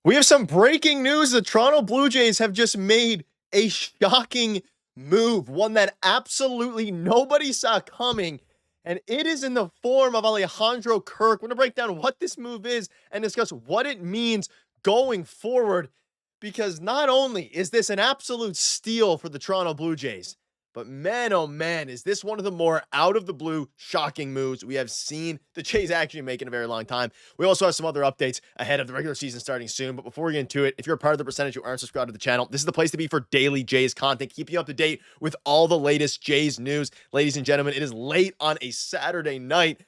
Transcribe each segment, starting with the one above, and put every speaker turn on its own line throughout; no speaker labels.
We have some breaking news. The Toronto Blue Jays have just made a shocking move, one that absolutely nobody saw coming. And it is in the form of Alejandro Kirk. We're going to break down what this move is and discuss what it means going forward. Because not only is this an absolute steal for the Toronto Blue Jays, but man, oh man, is this one of the more out of the blue, shocking moves we have seen the Jays actually make in a very long time. We also have some other updates ahead of the regular season starting soon. But before we get into it, if you're a part of the percentage who aren't subscribed to the channel, this is the place to be for daily Jays content, keeping you up to date with all the latest Jays news. Ladies and gentlemen, it is late on a Saturday night,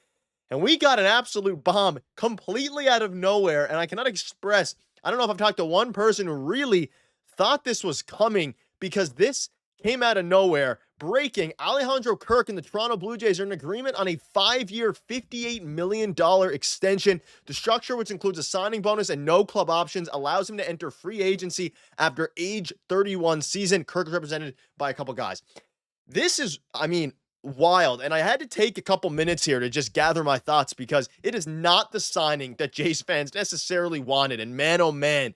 and we got an absolute bomb completely out of nowhere. And I cannot express, I don't know if I've talked to one person who really thought this was coming, because this came out of nowhere. Breaking: Alejandro Kirk and the Toronto Blue Jays are in agreement on a 5-year, $58 million extension. The structure, which includes a signing bonus and no club options, allows him to enter free agency after age 31 season. Kirk is represented by a couple guys. This is, wild. And I had to take a couple minutes here to just gather my thoughts, because it is not the signing that Jays fans necessarily wanted. And man, oh man,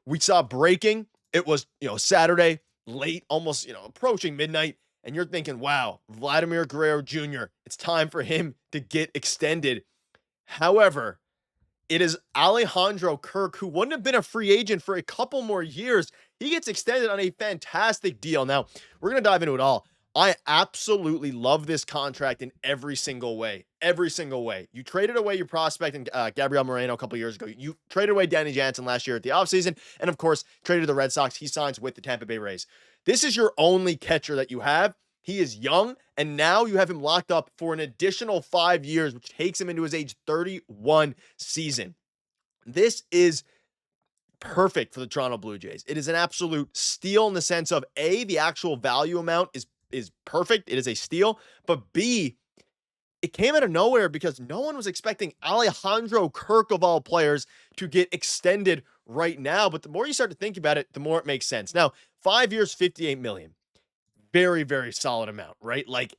we saw breaking. It was, Saturday, late, almost, approaching midnight. And you're thinking, wow, Vladimir Guerrero Jr., it's time for him to get extended. However, it is Alejandro Kirk, who wouldn't have been a free agent for a couple more years. He gets extended on a fantastic deal. Now, we're going to dive into it all. I absolutely love this contract in every single way. Every single way. You traded away your prospect and Gabriel Moreno a couple years ago. You traded away Danny Jansen last year at the offseason. And of course, traded to the Red Sox. He signs with the Tampa Bay Rays. This is your only catcher that you have. He is young, and now you have him locked up for an additional 5 years, which takes him into his age 31 season. This is perfect for the Toronto Blue Jays. It is an absolute steal in the sense of A, the actual value amount is perfect. It is a steal. But B, it came out of nowhere because no one was expecting Alejandro Kirk, of all players, to get extended right now. But the more you start to think about it, the more it makes sense. Now, 5 years, $58 million. Very, very solid amount, right? Like,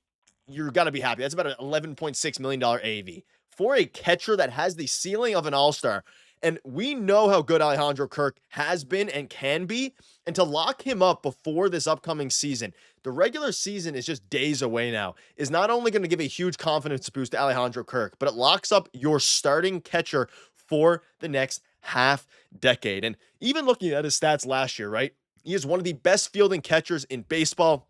you're going to be happy. That's about an $11.6 million AAV for a catcher that has the ceiling of an all-star. And we know how good Alejandro Kirk has been and can be. And to lock him up before this upcoming season, the regular season is just days away now, is not only going to give a huge confidence boost to Alejandro Kirk, but it locks up your starting catcher for the next half decade. And even looking at his stats last year, right? He is one of the best fielding catchers in baseball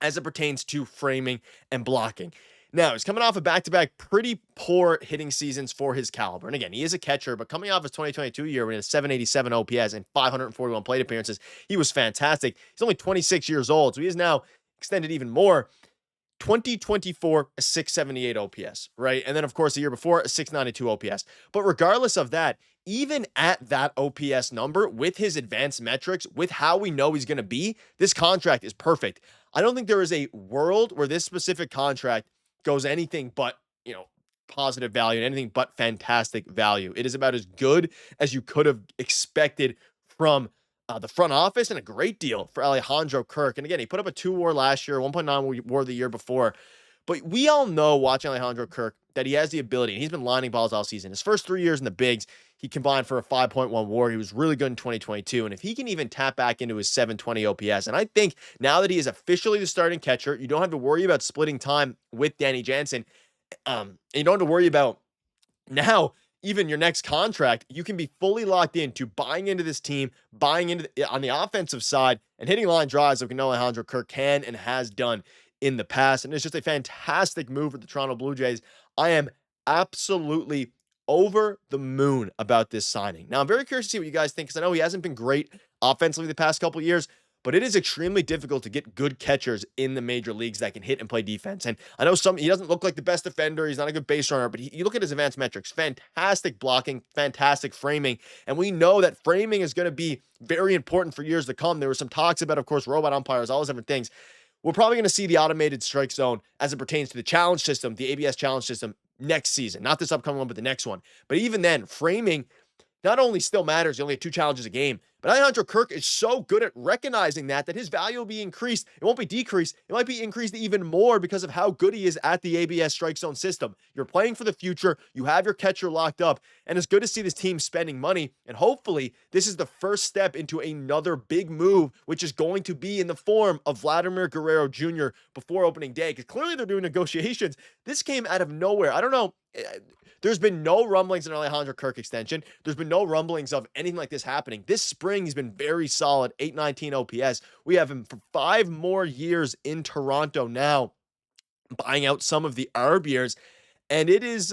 as it pertains to framing and blocking. Now, he's coming off a back-to-back pretty poor hitting seasons for his caliber. And again, he is a catcher, but coming off his 2022 year when he had a 787 OPS and 541 plate appearances, he was fantastic. He's only 26 years old, so he is now extended even more. 2024, a 678 OPS, right? And then, of course, the year before, a 692 OPS. But regardless of that, even at that OPS number, with his advanced metrics, with how we know he's going to be, this contract is perfect. I don't think there is a world where this specific contract goes anything but, positive value and anything but fantastic value. It is about as good as you could have expected from the front office, and a great deal for Alejandro Kirk. And again, he put up a 2 WAR last year, 1.9 WAR the year before. But we all know, watching Alejandro Kirk, that he has the ability, and he's been lining balls all season. His first 3 years in the bigs, he combined for a 5.1 WAR. He was really good in 2022. And if he can even tap back into his 720 OPS, and I think now that he is officially the starting catcher, you don't have to worry about splitting time with Danny Jansen. And you don't have to worry about now even your next contract. You can be fully locked into buying into this team, buying into on the offensive side, and hitting line drives like we know Alejandro Kirk can and has done in the past. And it's just a fantastic move for the Toronto Blue Jays. I am absolutely over the moon about this signing. Now, I'm very curious to see what you guys think, because I know he hasn't been great offensively the past couple of years, but it is extremely difficult to get good catchers in the major leagues that can hit and play defense. And I know he doesn't look like the best defender. He's not a good base runner, but you look at his advanced metrics, fantastic blocking, fantastic framing. And we know that framing is going to be very important for years to come. There were some talks about, of course, robot umpires, all those different things. We're probably going to see the automated strike zone as it pertains to the challenge system, the ABS challenge system, next season. Not this upcoming one, but the next one. But even then, framing not only still matters, you only have 2 challenges a game, But Alejandro Kirk is so good at recognizing that his value will be increased. It won't be decreased. It might be increased even more because of how good he is at the ABS strike zone system. You're playing for the future. You have your catcher locked up. And it's good to see this team spending money. And hopefully, this is the first step into another big move, which is going to be in the form of Vladimir Guerrero Jr. before opening day. Because clearly they're doing negotiations. This came out of nowhere. I don't know. There's been no rumblings in Alejandro Kirk extension. There's been no rumblings of anything like this happening. This spring, he's been very solid, 819 OPS. We have him for 5 more years in Toronto now, buying out some of the Arb years. And it is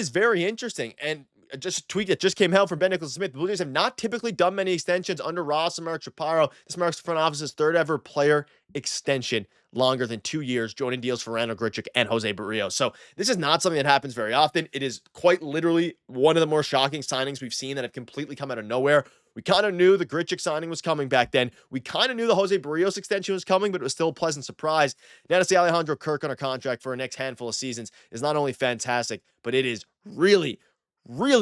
very interesting. And just a tweet that just came out from Ben Nicholson-Smith. The Blue Jays have not typically done many extensions under Ross and Mark Chaparro. This marks the front office's third ever player extension, longer than 2 years, joining deals for Randall Grichuk and José Berríos. So this is not something that happens very often. It is quite literally one of the more shocking signings we've seen that have completely come out of nowhere. We kind of knew the Grichuk signing was coming back then. We kind of knew the José Berríos extension was coming, but it was still a pleasant surprise. Now to see Alejandro Kirk on a contract for a next handful of seasons is not only fantastic, but it is really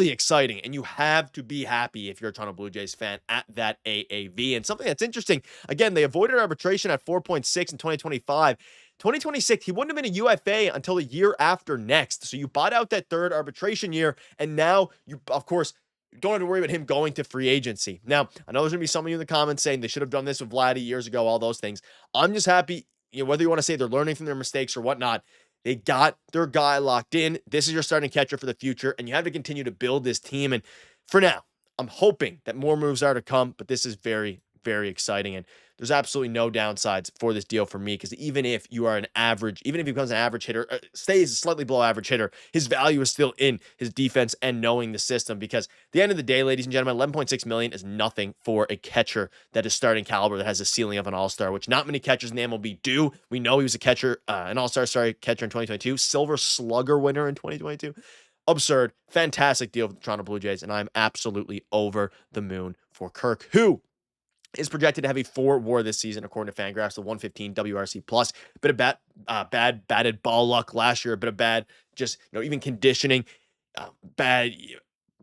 exciting, and you have to be happy if you're a Toronto Blue Jays fan at that AAV. And something that's interesting, again, they avoided arbitration at 4.6 in 2025. 2026, he wouldn't have been a UFA until the year after next. So you bought out that third arbitration year, and now you, of course, don't have to worry about him going to free agency. Now, I know there's going to be some of you in the comments saying they should have done this with Vladdy years ago, all those things. I'm just happy, whether you want to say they're learning from their mistakes or whatnot, they got their guy locked in. This is your starting catcher for the future, and you have to continue to build this team. And for now, I'm hoping that more moves are to come, but this is very, very exciting. And there's absolutely no downsides for this deal for me, because even if you are even if he becomes an average hitter, stays slightly below average hitter, his value is still in his defense and knowing the system. Because at the end of the day, ladies and gentlemen, $11.6 million is nothing for a catcher that is starting caliber, that has a ceiling of an all-star, which not many catchers in the MLB do. We know he was a catcher, an all-star, catcher in 2022, Silver Slugger winner in 2022. Absurd, fantastic deal for the Toronto Blue Jays, and I'm absolutely over the moon for Kirk, who is projected to have a 4 WAR this season, according to Fangraphs, the 115 WRC plus. A bit of bad batted ball luck last year, a bit of bad, just, even conditioning, bad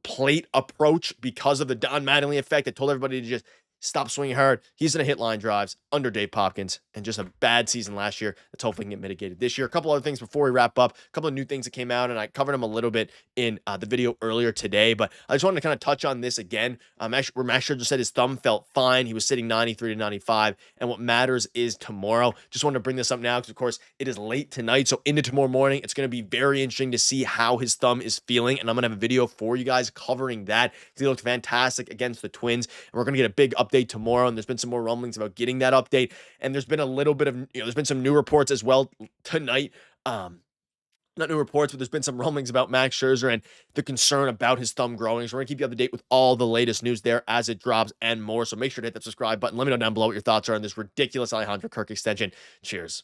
plate approach because of the Don Mattingly effect that told everybody to just stop swinging hard. He's going to hit line drives under Dave Popkins, and just a bad season last year. Let's hope we can get mitigated this year. A couple other things before we wrap up. A couple of new things that came out, and I covered them a little bit in the video earlier today, but I just wanted to kind of touch on this again. Where Max Scherzer said his thumb felt fine. He was sitting 93 to 95, and what matters is tomorrow. Just wanted to bring this up now because, of course, it is late tonight, so into tomorrow morning, it's going to be very interesting to see how his thumb is feeling, and I'm going to have a video for you guys covering that, because he looked fantastic against the Twins, and we're going to get a big update tomorrow, and there's been some more rumblings about getting that update, and there's been a little bit of, there's been some new reports as well tonight, not new reports, but there's been some rumblings about Max Scherzer and the concern about his thumb growing, so we're going to keep you up to date with all the latest news there as it drops and more, so make sure to hit that subscribe button. Let me know down below what your thoughts are on this ridiculous Alejandro Kirk extension. Cheers.